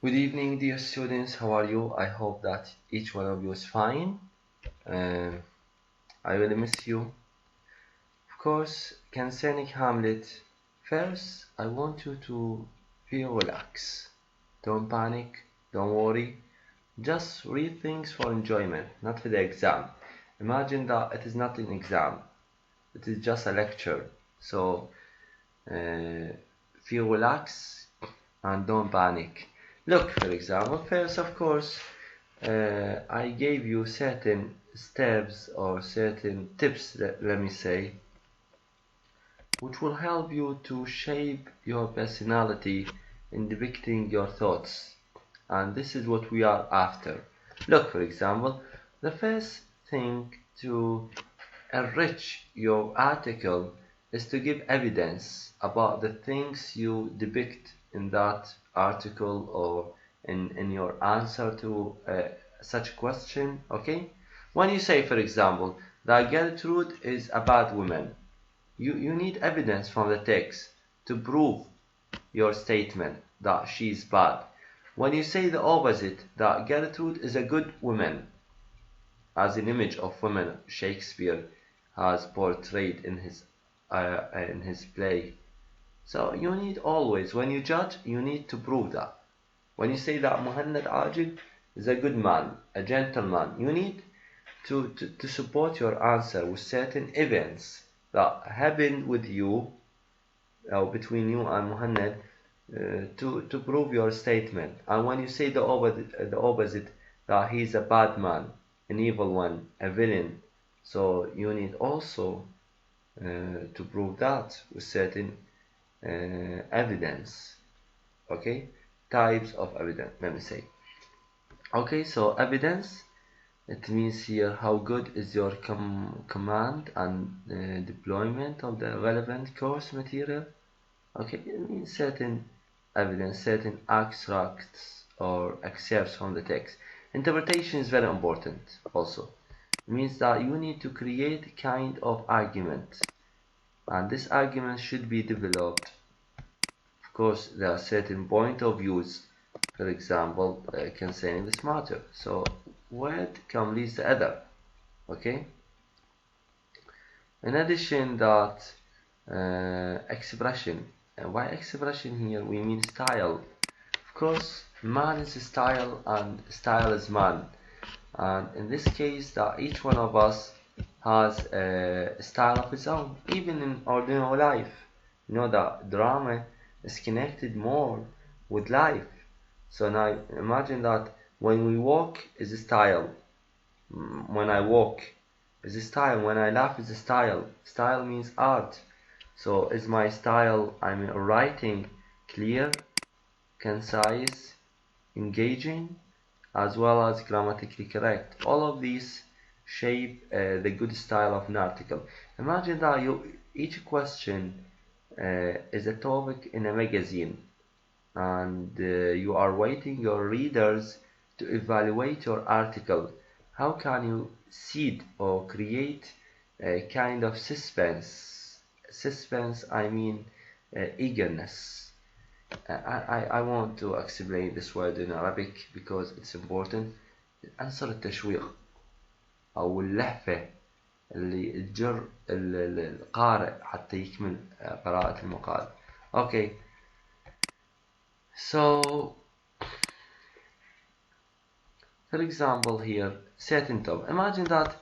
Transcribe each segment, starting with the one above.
Good evening, dear students. How are you? I hope that each one of you is fine. Um, I really miss you. Of course, concerning Hamlet, first I want you to feel relaxed. Don't panic, don't worry. Just read things for enjoyment, not for the exam. Imagine that it is not an exam, it is just a lecture. So uh, feel relaxed and don't panic. Look, for example, first, of course, I gave you certain steps or certain tips, let me say, which will help you to shape your personality in depicting your thoughts. And this is what we are after. Look, for example, the first thing to enrich your article is to give evidence about the things you depict in that article or in your answer to such a question. Okay, when you say, for example, that Gertrude is a bad woman, you need evidence from the text to prove your statement that she's bad. When you say the opposite, that Gertrude is a good woman, as an image of women Shakespeare has portrayed in his play. So you need always, when you judge, you need to prove that. When you say that Muhammad Ajid is a good man, a gentleman, you need to support your answer with certain events that happened with you, or between you and Muhammad, to prove your statement. And when you say the opposite, that he's a bad man, an evil one, a villain, so you need also to prove that with certain evidence. Okay, types of evidence, let me say. Okay, so evidence, it means here how good is your command and deployment of the relevant course material. Okay, it means certain evidence, certain extracts or excerpts from the text. Interpretation is very important also. It means that you need to create a kind of argument, and this argument should be developed. Of course, there are certain point of views, for example, concerning this matter. So, word can lead the other. Okay. In addition, that expression. Why expression here? We mean style. Of course, man is style and style is man. And in this case, that each one of us has a style of his own, even in ordinary life. You know that drama is connected more with life. So now imagine that when we walk is a style. When I walk is a style. When I laugh is a style. Style means art. So is my style, I mean, writing clear, concise, engaging, as well as grammatically correct. All of these shape the good style of an article. Imagine that each question is a topic in a magazine, and you are waiting your readers to evaluate your article. How can you seed or create a kind of suspense? Suspense, I mean eagerness. I want to explain this word in Arabic because it's important. عنصر التشويق أو اللهفة اللي تجر القارئ حتى يكمل قراءة المقال. Okay, so for example here, certain top. Imagine that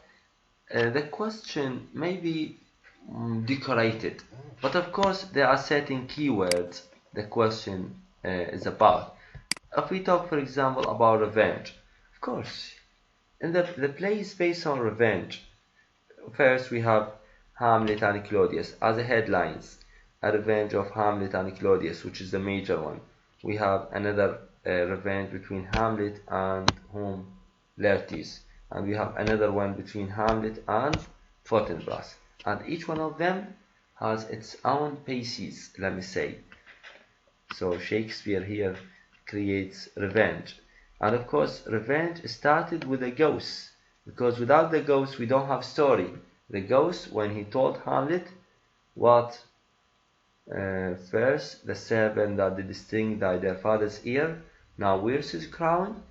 the question may be decorated, but of course there are certain keywords the question is about. If we talk, for example, about revenge, of course, in the play is based on revenge. First, we have Hamlet and Claudius as a headlines, a revenge of Hamlet and Claudius, which is the major one. We have another revenge between Hamlet and whom? Laertes, and we have another one between Hamlet and Fortinbras, and each one of them has its own basis, let me say. So Shakespeare here creates revenge, and of course revenge started with a ghost, because without the ghost we don't have story. The ghost, when he told Hamlet what first the servant that did sting thy their father's ear, Now where's his crown?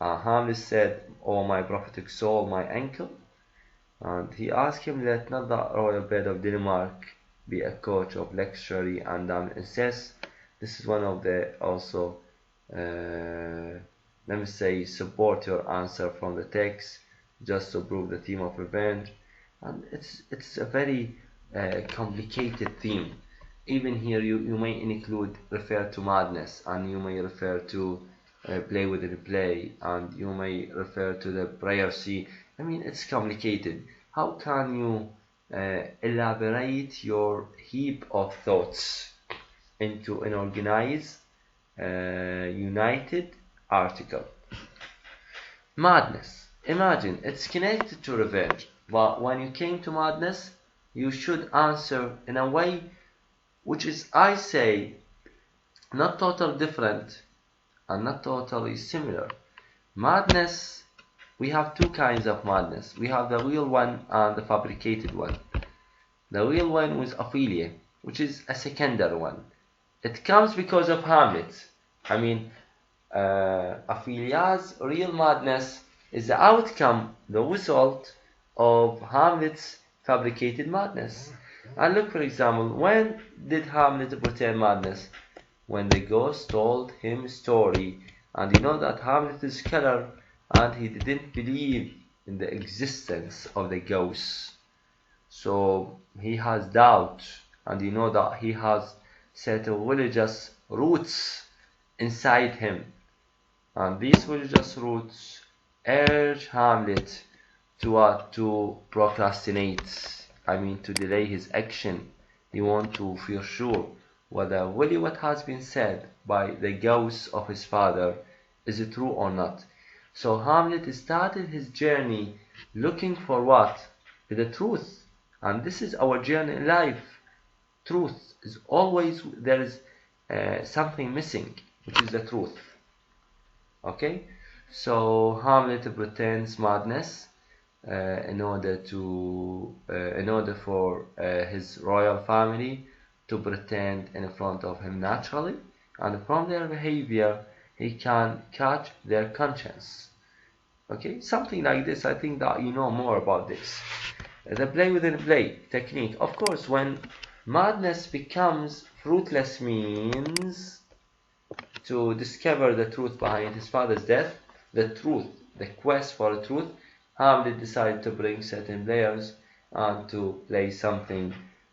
Hamlet said, "O my prophetic soul, my uncle." And he asked him, "Let not the royal bed of Denmark be a coach of luxury and incense." This is one of the also, let me say, support your answer from the text, just to prove the theme of revenge. And it's a very complicated theme. Even here you may include refer to madness, and you may refer to play within play, and you may refer to the prayer sea. I mean, it's complicated. How can you elaborate your heap of thoughts into an organized, united article? Madness. Imagine, it's connected to revenge, but when you came to madness, you should answer in a way which is, I say, not totally different and not totally similar. Madness, we have two kinds of madness. We have the real one and the fabricated one. The real one was Ophelia, which is a secondary one. It comes because of Hamlet. I mean, Ophelia's real madness is the outcome, the result of Hamlet's fabricated madness. And look, for example, when did Hamlet pretend madness? When the ghost told him a story, and you know that Hamlet is scholar, and he didn't believe in the existence of the ghost. So he has doubt, and you know that he has certain religious roots inside him. And these religious roots urge Hamlet to what? To procrastinate. I mean, to delay his action. He wants to feel sure whether really what has been said by the ghost of his father is it true or not. So Hamlet started his journey looking for what? The truth. And this is our journey in life. Truth is always, there is something missing, which is the truth. Okay? So Hamlet pretends madness in order for his royal family to pretend in front of him naturally, and from their behavior he can catch their conscience. Okay, something like this. I think that you know more about this. The play within play technique. Of course, when madness becomes fruitless means to discover the truth behind his father's death, the truth, the quest for the truth, Hamlet decided to bring certain players and to play something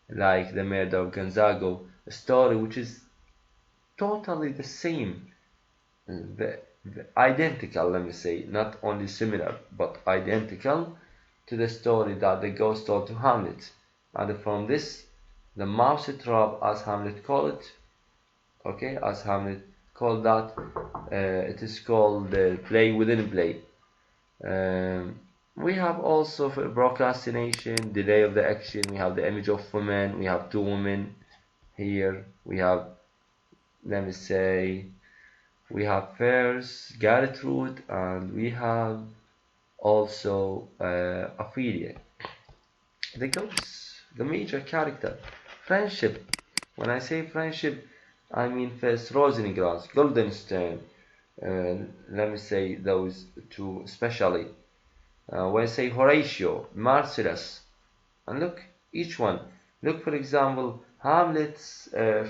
like the murder of Gonzago, a story which is totally the same, identical, let me say, not only similar, but identical to the story that the ghost told to Hamlet. And from this, the mousetrap, as Hamlet called it, okay, as Hamlet called that, it is called play within play. We have also for procrastination, delay of the action. We have the image of women. We have two women here. We have, let me say, we have first Gertrude, and we have also Ophelia. The ghosts, the major character. Friendship. When I say friendship, I mean first Rosencrantz, Guildenstern. Let me say those two especially. When I say Horatio, Marcellus, and look, each one. Look, for example, Hamlet's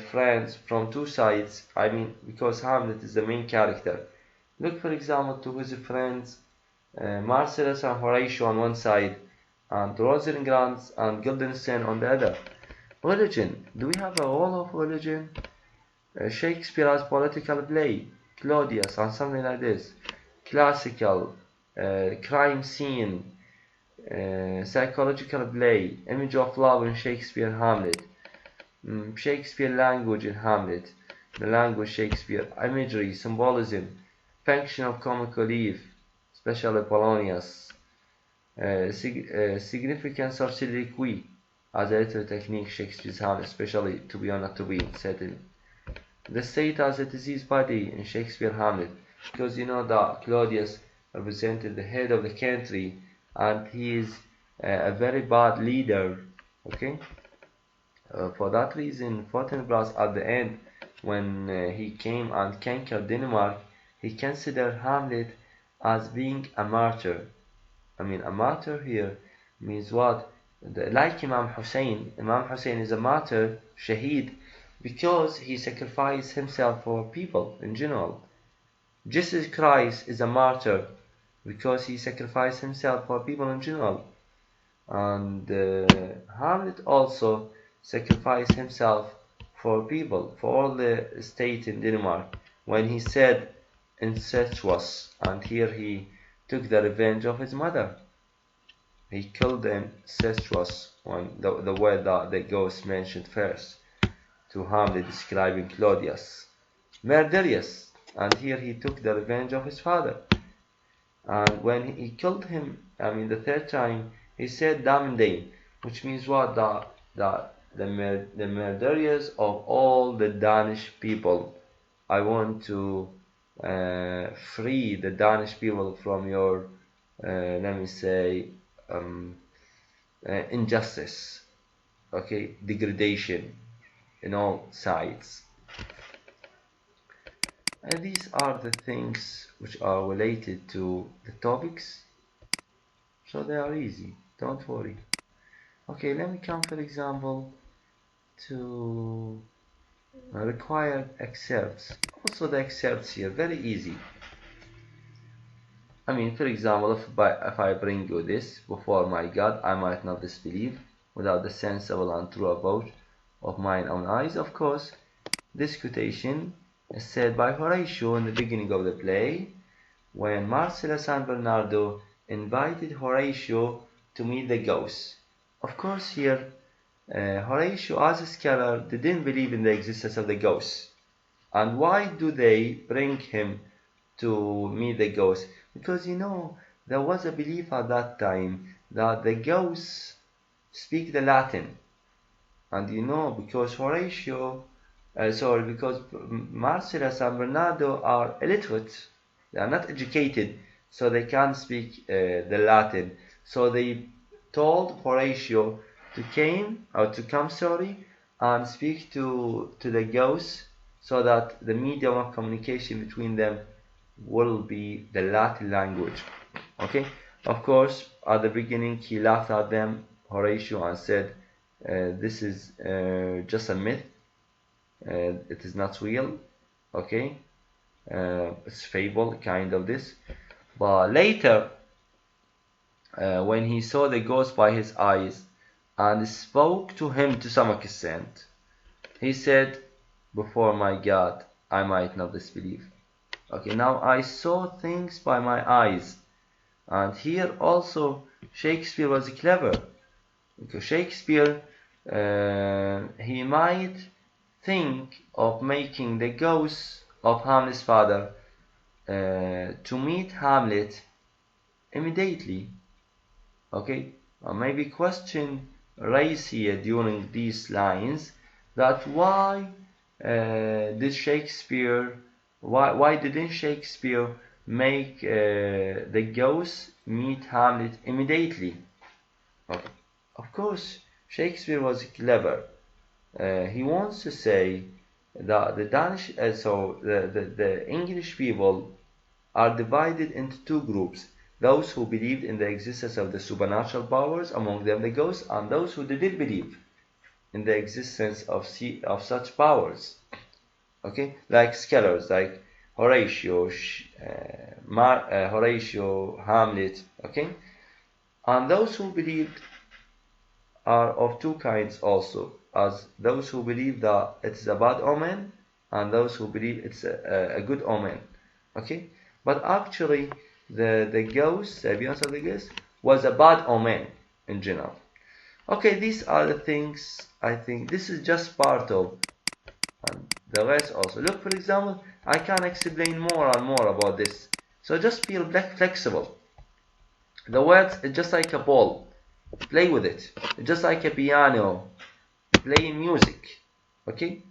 friends from two sides. I mean, because Hamlet is the main character. Look, for example, to his friends, Marcellus and Horatio on one side, and Rosencrantz and Guildenstern on the other. Religion. Do we have a role of religion? Shakespeare has political play, Claudius, and something like this. Classical, crime scene, psychological play, image of love in Shakespeare Hamlet, Shakespeare language in Hamlet, the language Shakespeare, imagery, symbolism, function of comic relief, especially Polonius, significance of soliloquy as a literary technique Shakespeare's Hamlet, especially to be or not to be, certainly. The state as a disease body in Shakespeare Hamlet, because you know that Claudius represented the head of the country and he is a very bad leader. Okay, for that reason Fortinbras at the end when he came and conquered Denmark, he considered Hamlet as being a martyr. I mean, a martyr here means what? Like Imam Hussein. Imam Hussein is a martyr, shaheed, because he sacrificed himself for people in general. Jesus Christ is a martyr because he sacrificed himself for people in general. And Hamlet also sacrificed himself for people, for all the state in Denmark, when he said incestuous, and here he took the revenge of his mother. He killed the incestuous one, the word that the ghost mentioned first, to Hamlet describing Claudius. Murderous, and here he took the revenge of his father. And when he killed him, I mean the third time, he said Damned, which means what? The murderers of all the Danish people. I want to free the Danish people from your, let me say, injustice, okay, degradation in all sides. And these are the things which are related to the topics, so they are easy, don't worry. Okay, let me come for example to required excerpts. Also the excerpts here, very easy. I mean, for example, if I bring you this, before my God, I might not disbelieve, without the sensible and true avouch of mine own eyes. Of course, this quotation is said by Horatio in the beginning of the play, when Marcellus and Bernardo invited Horatio to meet the ghost. Of course, here, Horatio, as a scholar, didn't believe in the existence of the ghost. And why do they bring him to meet the ghost? Because, you know, there was a belief at that time that the ghosts speak the Latin. And you know, because because Marcellus and Bernardo are illiterate, they are not educated, so they can't speak the Latin. So they told Horatio to come, and speak to the ghosts, so that the medium of communication between them will be the Latin language. Okay, of course, at the beginning he laughed at them, Horatio, and said, this is just a myth, it is not real, okay, it's fable, kind of this. But later, when he saw the ghost by his eyes and spoke to him to some extent, he said, before my God, I might not disbelieve. Okay, now I saw things by my eyes. And here also Shakespeare was clever, because Shakespeare, he might think of making the ghost of Hamlet's father to meet Hamlet immediately. Okay, or maybe question raised here during these lines, that why didn't Shakespeare make the ghost meet Hamlet immediately? Okay. Of course, Shakespeare was clever. He wants to say that the English people are divided into two groups: those who believed in the existence of the supernatural powers, among them the ghosts, and those who didn't believe in the existence of such powers. Okay, like scholars like Horatio, Hamlet. Okay, and those who believed are of two kinds also, as those who believe that it's a bad omen and those who believe it's a good omen. Okay, but actually the ghost, the appearance of the ghost, was a bad omen in general. Okay, these are the things. I think this is just part of, and the rest also. Look, for example, I can explain more and more about this, so just feel flexible. The words is just like a ball, play with it. It's just like a piano, playing music. Okay,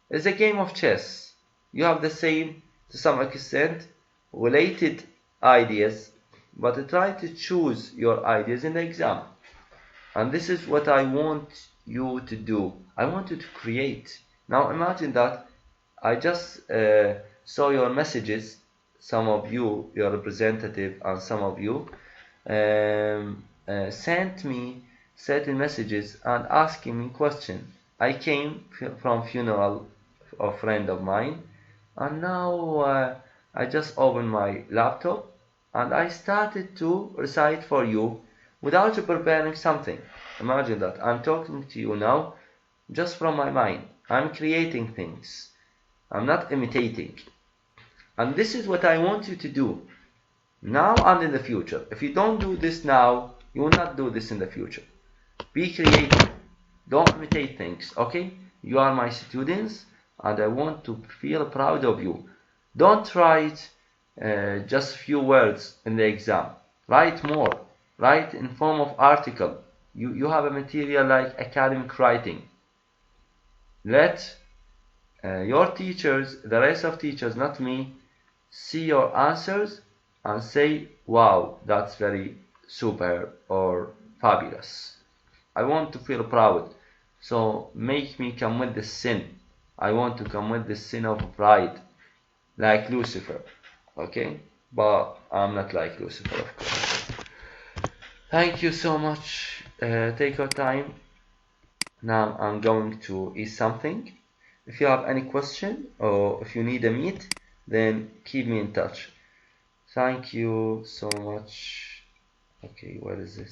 it's a game of chess. You have the same, to some extent, related ideas, but try to choose your ideas in the exam. And this is what I want you to do. I want you to create. Now imagine that I just saw your messages, some of you, your representative, and some of you sent me certain messages and asking me questions. I came from funeral of a friend of mine, and now I just opened my laptop and I started to recite for you without preparing something. Imagine that I'm talking to you now just from my mind. I'm creating things. I'm not imitating. And this is what I want you to do now and in the future. If you don't do this now, you will not do this in the future. Be creative. Don't imitate things, okay? You are my students and I want to feel proud of you. Don't write just few words in the exam. Write more. Write in form of article. You have a material like academic writing. Let your teachers, the rest of teachers, not me, see your answers and say, wow, that's very super or fabulous. I want to feel proud. So make me come with the sin. I want to come with the sin of pride, like Lucifer. Okay? But I'm not like Lucifer, of course. Thank you so much. Take your time. Now I'm going to eat something. If you have any question or if you need a meet, then keep me in touch. Thank you so much. Okay, what is this?